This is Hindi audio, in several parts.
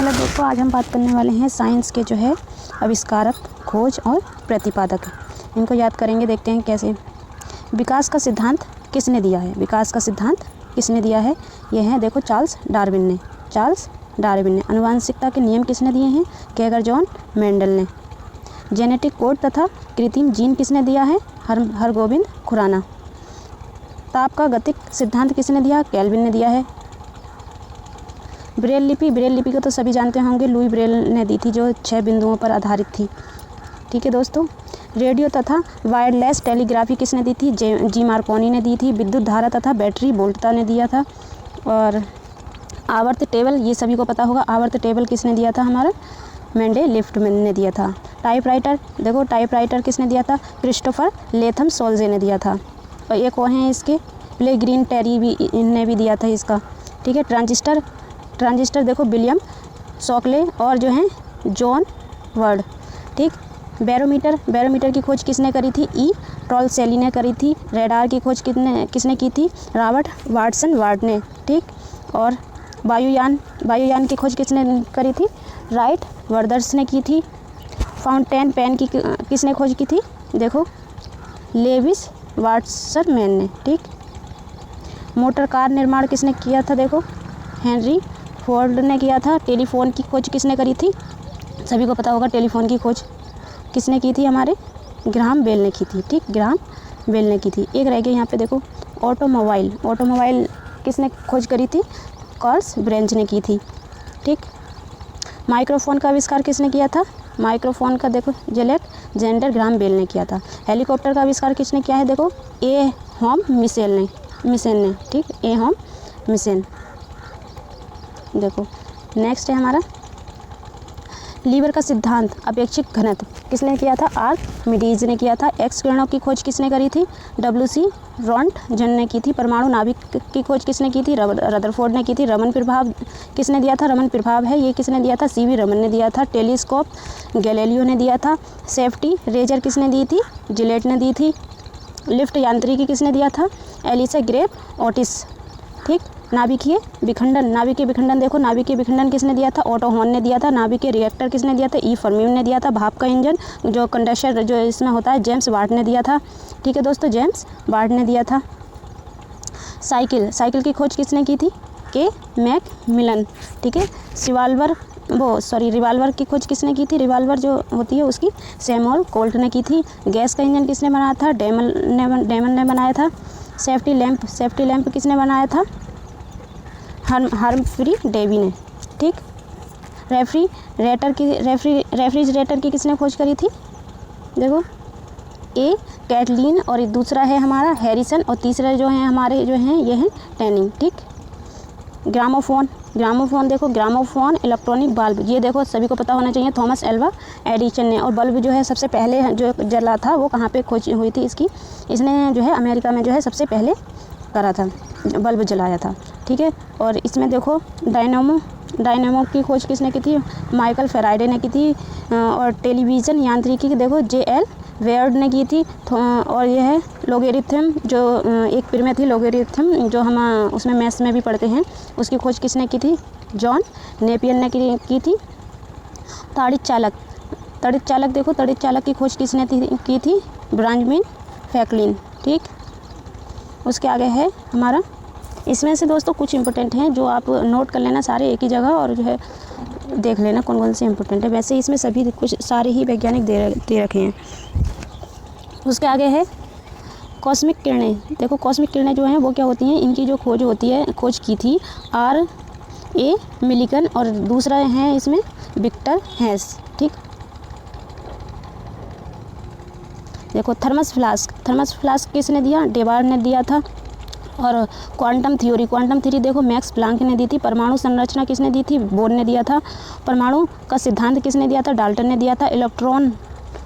हेलो दोस्तों, आज हम बात करने वाले हैं साइंस के जो है आविष्कारक, खोज और प्रतिपादक। इनको याद करेंगे, देखते हैं कैसे। विकास का सिद्धांत किसने दिया है? विकास का सिद्धांत किसने दिया है? यह है देखो चार्ल्स डार्विन ने। चार्ल्स डार्विन ने। आनुवंशिकता के नियम किसने दिए हैं? कैगर जॉन मेंडल ने। जेनेटिक कोड तथा कृत्रिम जीन किसने दिया है? हरगोबिंद खुराना। ताप का गतिक सिद्धांत किसने दिया? केल्विन ने दिया है। ब्रेल लिपि को तो सभी जानते होंगे, लुई ब्रेल ने दी थी, जो 6 बिंदुओं पर आधारित थी। ठीक है दोस्तों। रेडियो तथा वायरलेस टेलीग्राफी किसने दी थी? जी मार्कोनी ने दी थी। विद्युत धारा तथा बैटरी वोल्टता ने दिया था। और आवर्त टेबल, ये सभी को पता होगा, आवर्त टेबल किसने दिया था? हमारा मेंडेलिफ्ट ने दिया था। टाइपराइटर, देखो टाइपराइटर किसने दिया था? क्रिस्टोफर लेथम सोल्जे ने दिया था। और एक और हैं इसके, प्लेग्रीन टेरी भी ने भी दिया था इसका। ठीक है। ट्रांजिस्टर देखो विलियम शॉकले और जो हैं जॉन वर्ड। ठीक। बैरोमीटर की खोज किसने करी थी? ई टॉलसेली ने करी थी। रेडार की खोज किसने की थी? रॉबर्ट वाटसन वार्ड ने। ठीक। और वायुयान की खोज किसने करी थी? राइट ब्रदर्स ने की थी। फाउंटेन पेन की किसने खोज की थी? देखो लेविस वाटरमैन ने। ठीक। मोटर कार निर्माण किसने किया था? देखो हेनरी फोर्ड ने किया था। टेलीफोन की खोज किसने करी थी? सभी को पता होगा, टेलीफोन की खोज किसने की थी? हमारे ग्राहम बेल ने की थी। ठीक। ग्राहम बेल ने की थी। एक रह गया यहाँ पे देखो, ऑटोमोबाइल किसने खोज करी थी? कार्ल ब्रेंच ने की थी। ठीक। माइक्रोफोन का आविष्कार किसने किया था? माइक्रोफोन का देखो जेलेक्जेंडर ग्राहम बेल ने किया था। हेलीकॉप्टर का आविष्कार किसने किया है? देखो ए होम मिशेल ने। ठीक। ए होम मिशेल। देखो नेक्स्ट है हमारा लीवर का सिद्धांत, अपेक्षिक घनत्व किसने किया था? आर्किमिडीज ने किया था। एक्स किरणों की खोज किसने करी थी? डब्ल्यूसी रॉन्टगन ने की थी। परमाणु नाभिक की खोज किसने की थी? रदरफोर्ड ने की थी। रमन प्रभाव किसने दिया था? रमन प्रभाव है ये किसने दिया था? सीवी रमन ने दिया था। टेलीस्कोप गैलीलियो ने दिया था। सेफ्टी रेजर किसने दी थी? जिलेट ने दी थी। लिफ्ट यांत्रिकी किसने दिया था? Elisha Graves Otis. ठीक। नाभिकीय विखंडन देखो, नाभिकीय विखंडन किसने दिया था? ऑटो हॉर्न ने दिया था। नाभिकीय रिएक्टर किसने दिया था? ई फर्मी ने दिया था। भाप का इंजन जो कंडेंसर जो इसमें होता है, जेम्स वाट ने दिया था। ठीक है दोस्तों, जेम्स वाट ने दिया था। साइकिल की खोज किसने की थी? के मैकमिलन। ठीक है। रिवाल्वर की खोज किसने की थी? रिवाल्वर जो होती है उसकी सैमुअल कोल्ट ने की थी। गैस का इंजन किसने बनाया था? डेमन ने बनाया था। सेफ्टी लैंप किसने बनाया था? हम्फ्री डेवी ने। ठीक। रेफ्रिजरेटर की किसने खोज करी थी? देखो ए कैटलीन और दूसरा है हमारा हैरिसन और तीसरा जो है हमारे जो हैं ये हैं टैनिंग। ठीक। ग्रामोफोन देखो, ग्रामोफोन इलेक्ट्रॉनिक बल्ब, ये देखो सभी को पता होना चाहिए, थॉमस एल्वा एडिसन ने। और बल्ब जो है सबसे पहले जो जला था वो कहाँ पे खोज हुई थी इसकी? इसने जो है अमेरिका में जो है सबसे पहले करा था, बल्ब जलाया था। ठीक है। और इसमें देखो डायनामो की खोज किसने की थी? माइकल फेराडे ने की थी। और टेलीविज़न यांत्रिकी की देखो जे.एल. वेयर्ड ने की थी। और यह है लोगेरिथम, जो एक प्रमेय थी लोगेरिथम, जो हम उसमें मैथ्स में भी पढ़ते हैं, उसकी खोज किसने की थी? जॉन नेपियर ने की थी। ताड़ित चालक देखो, ताड़ित चालक की खोज किसने की थी? Benjamin Franklin. ठीक। उसके आगे है हमारा, इसमें से दोस्तों कुछ इंपॉर्टेंट हैं जो आप नोट कर लेना सारे एक ही जगह, और जो है देख लेना कौन कौन से इंपॉर्टेंट है। वैसे इसमें सभी कुछ सारे ही वैज्ञानिक दे रखे हैं। उसके आगे है कॉस्मिक किरणें। देखो कॉस्मिक किरणें जो हैं वो क्या होती हैं? इनकी जो खोज होती है, खोज की थी R.A. मिलिकन और दूसरा है इसमें विक्टर हेस। ठीक। देखो थर्मस फ्लास्क किसने दिया? डेबार्ड ने दिया था। और क्वांटम थ्योरी देखो मैक्स प्लांक ने दी थी। परमाणु संरचना किसने दी थी? बोर ने दिया था। परमाणु का सिद्धांत किसने दिया था? डाल्टन ने दिया था। इलेक्ट्रॉन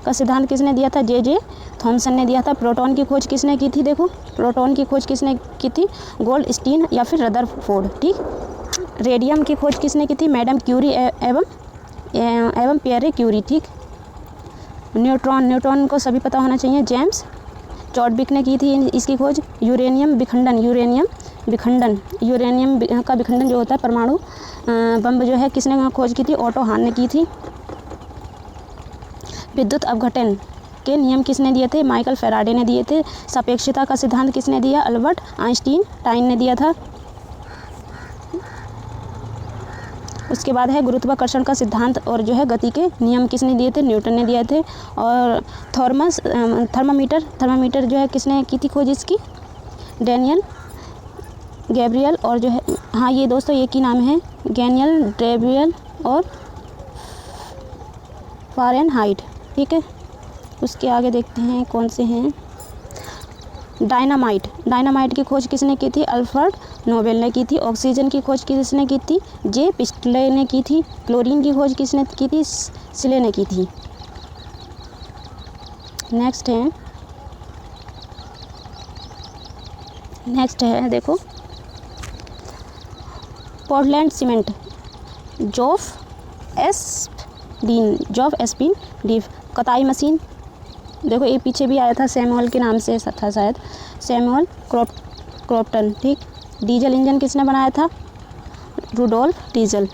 का सिद्धांत किसने दिया था? जे थॉमसन ने दिया था। प्रोटॉन की खोज किसने की थी? देखो प्रोटॉन की खोज किसने की थी? गोल्डस्टीन या फिर रदरफोर्ड। ठीक। रेडियम की खोज किसने की थी? मैडम क्यूरी एवं पियरे क्यूरी। ठीक। न्यूट्रॉन को सभी पता होना चाहिए, जेम्स चॉडविक ने की थी इसकी खोज। यूरेनियम का विखंडन जो होता है परमाणु बम जो है किसने खोज की थी? ओटो हान ने की थी। विद्युत अपघटन के नियम किसने दिए थे? माइकल फैराडे ने दिए थे। सापेक्षता का सिद्धांत किसने दिया? अल्बर्ट आइंस्टाइन ने दिया था। उसके बाद है गुरुत्वाकर्षण का सिद्धांत और जो है गति के नियम किसने दिए थे? न्यूटन ने दिए थे। और थर्मामीटर जो है किसने की थी खोज इसकी? Daniel Gabriel. और जो है हाँ ये दोस्तों एक ही नाम है, डैनियल गैब्रियल और फ़ारेनहाइट। ठीक है, उसके आगे देखते हैं कौन से हैं। डायनामाइट की खोज किसने की थी? अल्फ्रेड नोबेल ने की थी। ऑक्सीजन की खोज किसने की थी? जे पिस्टले ने की थी। क्लोरीन की खोज किसने की थी? सिले ने की थी। नेक्स्ट है देखो, पोर्टलैंड सीमेंट, जॉफ एस्पिन डीफ। कताई मशीन देखो, ये पीछे भी आया था, सैमुअल के नाम से था शायद, सैमुअल क्रॉम्पटन। ठीक। डीजल इंजन किसने बनाया था? Rudolf Diesel.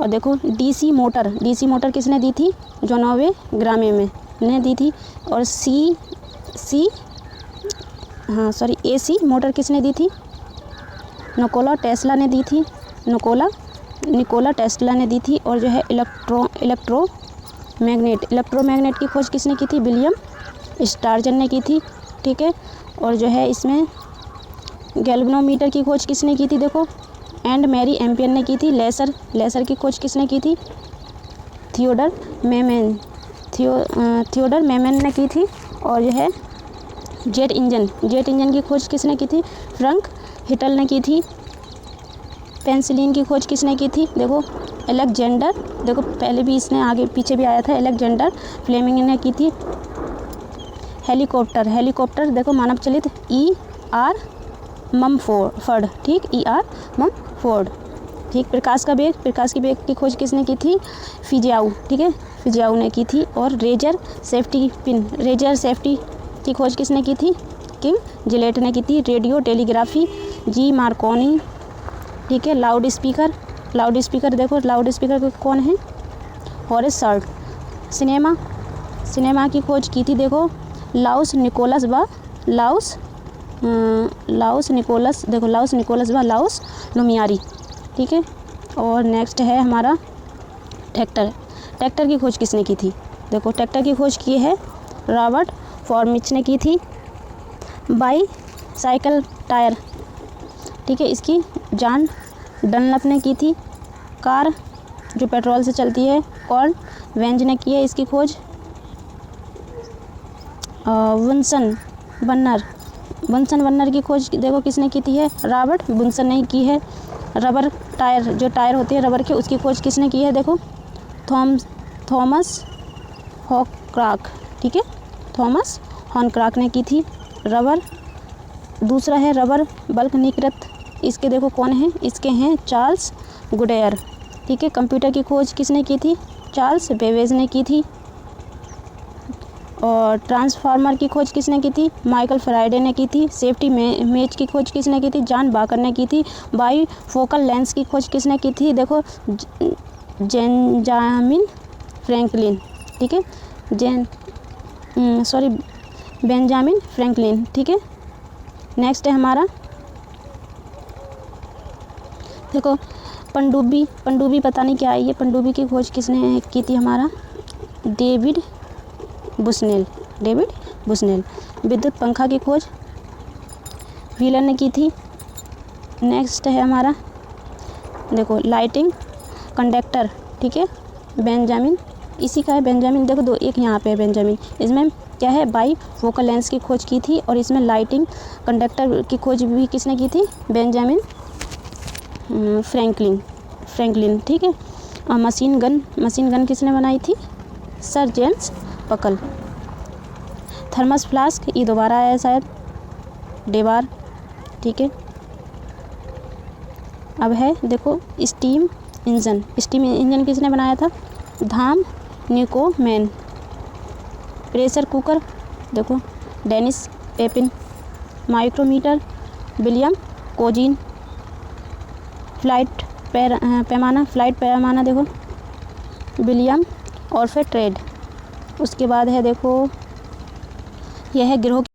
और देखो डीसी मोटर किसने दी थी? जोनोवे ग्रामे में ने दी थी। और एसी मोटर किसने दी थी? निकोला टेस्ला ने दी थी। और जो है इलेक्ट्रोमैग्नेट की खोज किसने की थी? विलियम स्टार्जन ने की थी। ठीक है। और जो है इसमें गैल्वेनोमीटर की खोज किसने की थी? देखो एंड मैरी एम्पियर ने की थी। लेसर की खोज किसने की थी? थियोडर मेमन ने की थी। और जो है जेट इंजन की खोज किसने की थी? फ्रैंक हिटल ने की थी। पेंसिलिन की खोज किसने की थी? देखो अलेक्जेंडर, देखो पहले भी इसने आगे पीछे भी आया था, अलेक्जेंडर फ्लेमिंग ने की थी। हेलीकॉप्टर देखो मानव चलित E.R. ममफोर्ड। ठीक, E.R. ममफोर्ड। ठीक। प्रकाश के वेग की खोज किसने की थी? फिजियाऊ। ठीक है, फिजियाऊ ने की थी। और रेजर सेफ्टी की खोज किसने की थी? किंग जिलेट ने की थी। रेडियो टेलीग्राफी जी मार्कोनी। ठीक है। लाउड स्पीकर देखो, लाउड स्पीकर कौन है? Horace short. सिनेमा की खोज की थी देखो लाउस निकोलस लुमियारी। ठीक है। और नेक्स्ट है हमारा ट्रैक्टर की खोज किसने की थी? देखो ट्रैक्टर की खोज की है रॉबर्ट फॉर्मिच ने की थी। बाईसाइकिल टायर, ठीक है, इसकी जॉन डनलप ने की थी। कार जो पेट्रोल से चलती है, कार्ल वेंज ने की है इसकी खोज। बुन्सन वन्नर की खोज देखो किसने की थी है? रॉबर्ट बुन्सन ने की है। रबर टायर, जो टायर होते हैं रबर के, उसकी खोज किसने की है? देखो थॉमस हॉनक्राक। ठीक है, थॉमस हॉनक्राक ने की थी। दूसरा है रबर बल्कनीकृत, इसके देखो कौन है? इसके हैं चार्ल्स गुडेयर। ठीक है। कंप्यूटर की खोज किसने की थी? चार्ल्स बेबेज ने की थी। और ट्रांसफार्मर की खोज किसने की थी? माइकल फैराडे ने की थी। सेफ्टी मैच की खोज किसने की थी? जॉन बाकर ने की थी। बाईफोकल लेंस की खोज किसने की थी? देखो बेंजामिन फ्रैंकलिन। ठीक है, बेंजामिन फ्रैंकलिन। ठीक है। नेक्स्ट है हमारा देखो पनडुब्बी पता नहीं क्या है ये। पनडुब्बी की खोज किसने की थी? हमारा डेविड बुशनेल। विद्युत पंखा की खोज व्हीलर ने की थी। नेक्स्ट है हमारा देखो लाइटिंग कंडक्टर। ठीक है, बेंजामिन, इसी का है बेंजामिन। देखो दो, एक यहाँ पे है बेंजामिन। इसमें क्या है? बाईफोकल लेंस की खोज की थी। और इसमें लाइटिंग कंडक्टर की खोज भी किसने की थी? Benjamin Franklin. ठीक है। और मशीन गन किसने बनाई थी? सर जेम्स पकल। थर्मस फ्लास्क, ये दोबारा आया है शायद, डेबार। ठीक है। अब है देखो स्टीम इंजन किसने बनाया था? धाम न्यूकोमैन। प्रेशर कुकर देखो Denis Papin. Micrometer William Gascoigne. फ्लाइट पैमाना, फ्लाइट पैमाना देखो विलियम, और फिर ट्रेड। उसके बाद है देखो यह है गिरोह